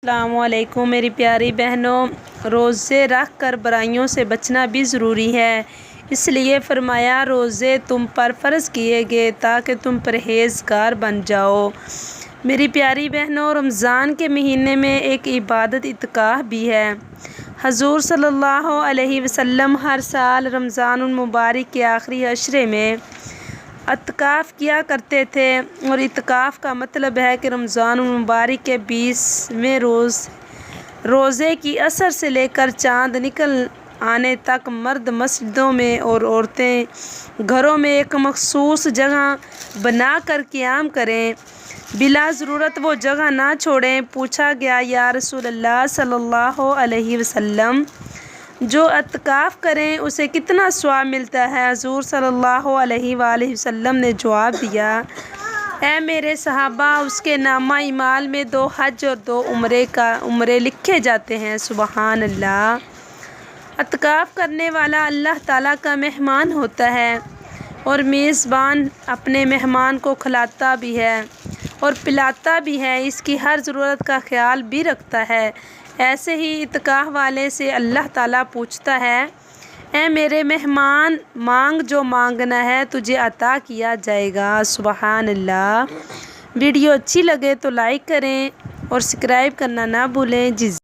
السلام علیکم میری پیاری بہنوں، روزے رکھ کر برائیوں سے بچنا بھی ضروری ہے، اس لیے فرمایا روزے تم پر فرض کیے گئے تاکہ تم پرہیزگار بن جاؤ۔ میری پیاری بہنوں، رمضان کے مہینے میں ایک عبادت اعتکاف بھی ہے۔ حضور صلی اللہ علیہ وسلم ہر سال رمضان المبارک کے آخری عشرے میں اعتکاف کیا کرتے تھے، اور اعتکاف کا مطلب ہے کہ رمضان المبارک کے 20ویں روزے کی عصر سے لے کر چاند نکل آنے تک مرد مسجدوں میں اور عورتیں گھروں میں ایک مخصوص جگہ بنا کر قیام کریں، بلا ضرورت وہ جگہ نہ چھوڑیں۔ پوچھا گیا، یا رسول اللہ صلی اللہ علیہ وسلم، جو اعتکاف کریں اسے کتنا ثواب ملتا ہے؟ حضور صلی اللہ علیہ وآلہ وسلم نے جواب دیا، اے میرے صحابہ، اس کے نامہ اعمال میں 2 حج اور 2 عمرے لکھے جاتے ہیں۔ سبحان اللہ! اعتکاف کرنے والا اللہ تعالیٰ کا مہمان ہوتا ہے، اور میزبان اپنے مہمان کو کھلاتا بھی ہے اور پلاتا بھی ہے، اس کی ہر ضرورت کا خیال بھی رکھتا ہے۔ ایسے ہی اعتکاف والے سے اللہ تعالیٰ پوچھتا ہے، اے میرے مہمان، مانگ، جو مانگنا ہے تجھے عطا کیا جائے گا۔ سبحان اللہ! ویڈیو اچھی لگے تو لائک کریں اور سبسکرائب کرنا نہ بھولیں۔